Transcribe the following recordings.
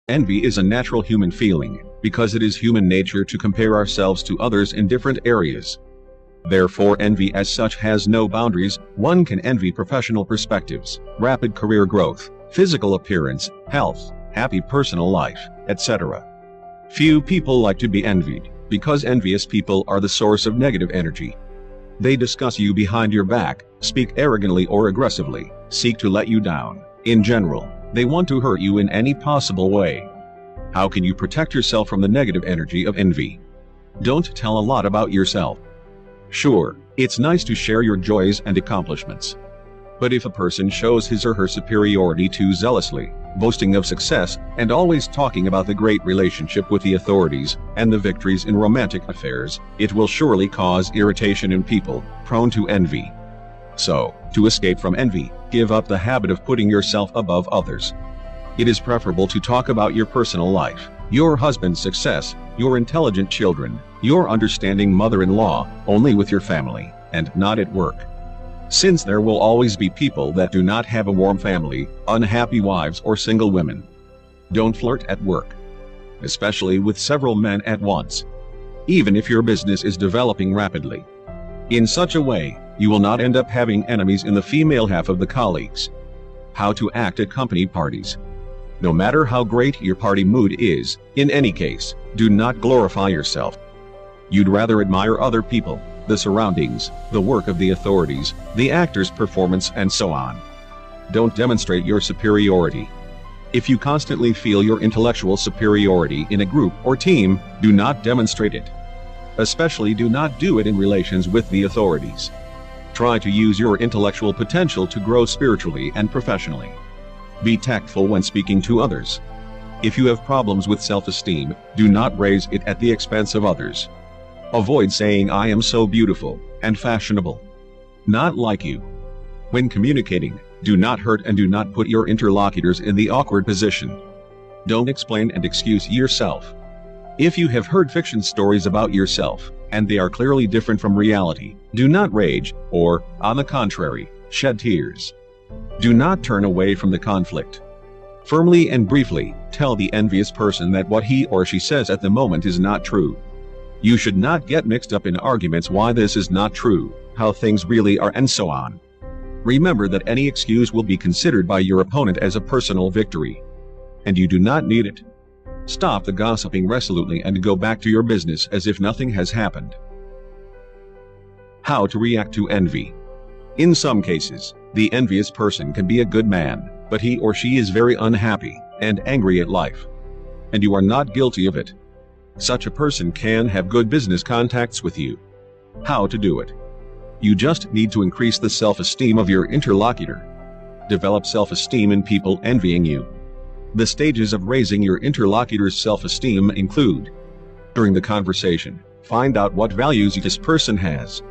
Envy is a natural human feeling, because it is human nature to compare ourselves to others in different areas. Therefore, envy as such has no boundaries. One can envy professional perspectives, rapid career growth, physical appearance, health, happy personal life, etc. Few people like to be envied, because envious people are the source of negative energy. They discuss you behind your back, speak arrogantly or aggressively, seek to let you down. In general, they want to hurt you in any possible way. How can you protect yourself from the negative energy of envy? Don't tell a lot about yourself. Sure, it's nice to share your joys and accomplishments. But if a person shows his or her superiority too zealously, boasting of success, and always talking about the great relationship with the authorities, and the victories in romantic affairs, it will surely cause irritation in people prone to envy. So, to escape from envy, give up the habit of putting yourself above others. It is preferable to talk about your personal life, your husband's success, your intelligent children, your understanding mother-in-law, only with your family, and not at work. Since there will always be people that do not have a warm family, unhappy wives or single women. Don't flirt at work, especially with several men at once, even if your business is developing rapidly. In such a way, you will not end up having enemies in the female half of the colleagues. How to act at company parties. No matter how great your party mood is, in any case, do not glorify yourself. You'd rather admire other people, the surroundings, the work of the authorities, the actor's performance, and so on. Don't demonstrate your superiority. If you constantly feel your intellectual superiority in a group or team, do not demonstrate it. Especially do not do it in relations with the authorities. Try to use your intellectual potential to grow spiritually and professionally. Be tactful when speaking to others. If you have problems with self-esteem, do not raise it at the expense of others. Avoid saying "I am so beautiful and fashionable. Not like you." When communicating, do not hurt and do not put your interlocutors in the awkward position. Don't explain and excuse yourself. If you have heard fiction stories about yourself, and they are clearly different from reality, do not rage, or, on the contrary, shed tears. Do not turn away from the conflict. Firmly and briefly, tell the envious person that what he or she says at the moment is not true. You should not get mixed up in arguments why this is not true, how things really are, and so on. Remember that any excuse will be considered by your opponent as a personal victory. And you do not need it. Stop the gossiping resolutely and go back to your business as if nothing has happened. How to react to envy. In some cases, the envious person can be a good man, but he or she is very unhappy and angry at life. And you are not guilty of it. Such a person can have good business contacts with you. How to do it? You just need to increase the self-esteem of your interlocutor. Develop self-esteem in people envying you. The stages of raising your interlocutor's self-esteem include: during the conversation, find out what values this person has.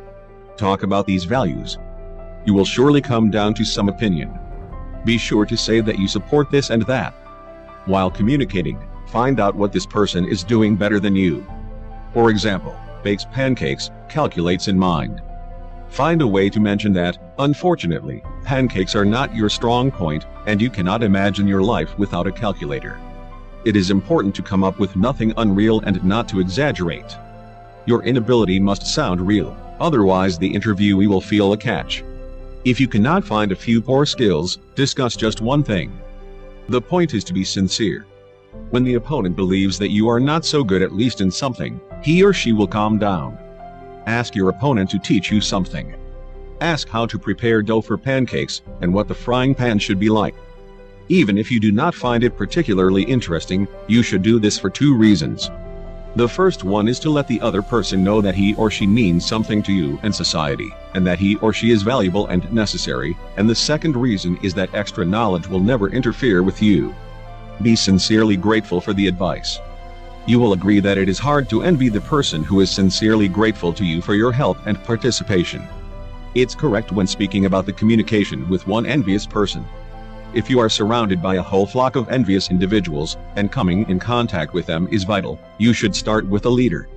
Talk about these values. You will surely come down to some opinion. Be sure to say that you support this and that. While communicating, find out what this person is doing better than you. For example, bakes pancakes, calculates in mind. Find a way to mention that, unfortunately, pancakes are not your strong point, and you cannot imagine your life without a calculator. It is important to come up with nothing unreal and not to exaggerate. Your inability must sound real, otherwise the interviewee will feel a catch. If you cannot find a few poor skills, discuss just one thing. The point is to be sincere. When the opponent believes that you are not so good at least in something, he or she will calm down. Ask your opponent to teach you something. Ask how to prepare dough for pancakes and what the frying pan should be like. Even if you do not find it particularly interesting, you should do this for two reasons. The first one is to let the other person know that he or she means something to you and society, and that he or she is valuable and necessary, and the second reason is that extra knowledge will never interfere with you. Be sincerely grateful for the advice. You will agree that it is hard to envy the person who is sincerely grateful to you for your help and participation. It's correct when speaking about the communication with one envious person. If you are surrounded by a whole flock of envious individuals, and coming in contact with them is vital, you should start with a leader.